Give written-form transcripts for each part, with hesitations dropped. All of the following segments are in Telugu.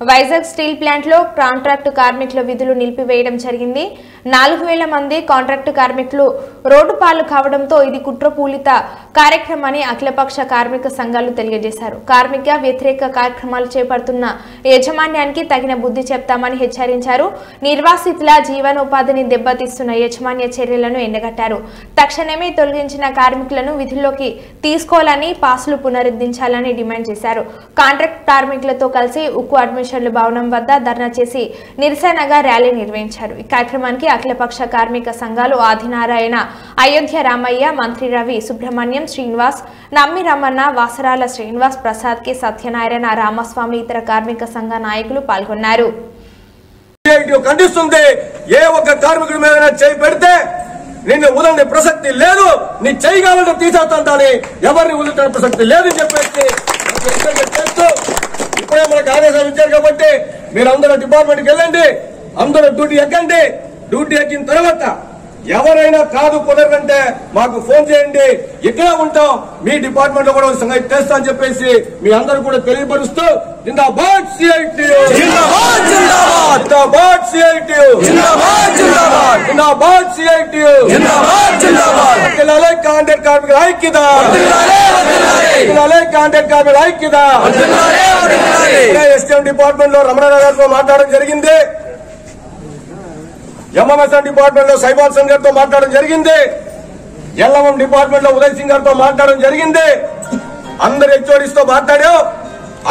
వైజాగ్ స్టీల్ ప్లాంట్ లో కాంట్రాక్టు కార్మికుల విధులు నిలిపివేయడం జరిగింది. 4000 మంది కాంట్రాక్టు కార్మికులు రోడ్డు పాలు కావడంతో ఇది కుట్రపూరిత కార్యక్రమాన్ని అఖిలపక్ష కార్మిక సంఘాలు తెలియజేశారు. కార్మిక వ్యతిరేక కార్యక్రమాలు చేపడుతున్న యాజమాన్యానికి తగిన బుద్ధి చెప్తామని హెచ్చరించారు. నిర్వాసితుల జీవనోపాధిని దెబ్బతీస్తున్న యాజమాన్య చర్యలను ఎండగట్టారు. తక్షణమే తొలగించిన కార్మికులను విధుల్లోకి తీసుకోవాలని, పాసులు పునరుద్ధరించాలని డిమాండ్ చేశారు. కాంట్రాక్ట్ కార్మికులతో కలిసి ఉక్కు అడ్మిషన్ల భవనం వద్ద ధర్నా చేసి నిరసనగా ర్యాలీ నిర్వహించారు. ఈ కార్యక్రమానికి అఖిలపక్ష కార్మిక సంఘాలు ఆదినారాయణ, అయోధ్య రామయ్య, మంత్రి రవి, సుబ్రహ్మణ్యం, శ్రీనివాస్, నమ్మి రమణ, వాసరాల శ్రీనివాస్, ప్రసాద్ కె సత్యనారాయణ, రామస్వామి, ఇతర కార్మిక సంఘ నాయకులు పాల్గొన్నారు. ఏ ఒక్క కార్మికుడి మీద చేయి పెడితే నిన్ను వదలని ప్రసక్తి లేదు, నీ చేయగలంటే తీసేస్తానని ఎవరిని వదులుతున్న ప్రసక్తి లేదని చెప్పేసి చేస్తూ ఇప్పుడే మనకు ఆదేశాలు ఇచ్చారు. కాబట్టి మీరు అందరూ డిపార్ట్మెంట్కి వెళ్ళండి, అందరూ డ్యూటీ ఎక్కండి. డ్యూటీ ఎక్కిన తర్వాత ఎవరైనా కాదు కుదరదంటే మాకు ఫోన్ చేయండి, ఇక్కడ ఉంటాం, మీ డిపార్ట్మెంట్ లో కూడా సంగతి చేస్తా అని చెప్పేసి మీ అందరూ కూడా తెలియపరుస్తూ జిందాబాద్ సిఐటియు, జిందాబాద్ సిఐటియు, జిందాబాద్ సిఐటియు, కాంట్రాక్ట్ కార్మికుల ఐక్యత, కాంట్రాక్ట్ కార్మికుల ఐక్యత. ఎస్టీఎం డిపార్ట్మెంట్ లో రమణారావు గారితో మాట్లాడడం జరిగింది, ఎంఎంఎస్ఎం డిపార్ట్మెంట్ లో సైబాల్ సింగ్ గారితో మాట్లాడడం జరిగింది, ఎల్ఎంఎం డిపార్ట్మెంట్ లో ఉదయ్ సింగ్ గారితో మాట్లాడడం జరిగింది. అందరు హెచ్ఓడీస్ తో మాట్లాడాం.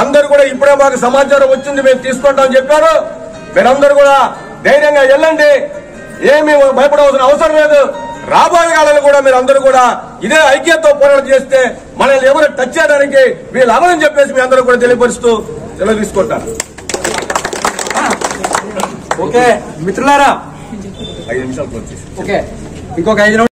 అందరూ కూడా ఇప్పుడే మాకు సమాచారం వచ్చింది, మేము తీసుకుంటామని చెప్పారు. మీరందరూ కూడా ధైర్యంగా వెళ్ళండి, ఏమీ భయపడవలసిన అవసరం లేదు. రాబోయే కాలంలో కూడా మీరందరూ కూడా ఇదే ఐక్యతతో పోరాటం చేస్తే మనల్ని ఎవరు టచ్ చేయడానికి వీళ్ళు అమలని చెప్పేసి మీ అందరూ కూడా తెలియపరుస్తూ సెలవు తీసుకుంటారు. ఓకే మిత్రులారా, 5 నిమిషాలు పూర్తి చేసి ఓకే ఇంకొక 5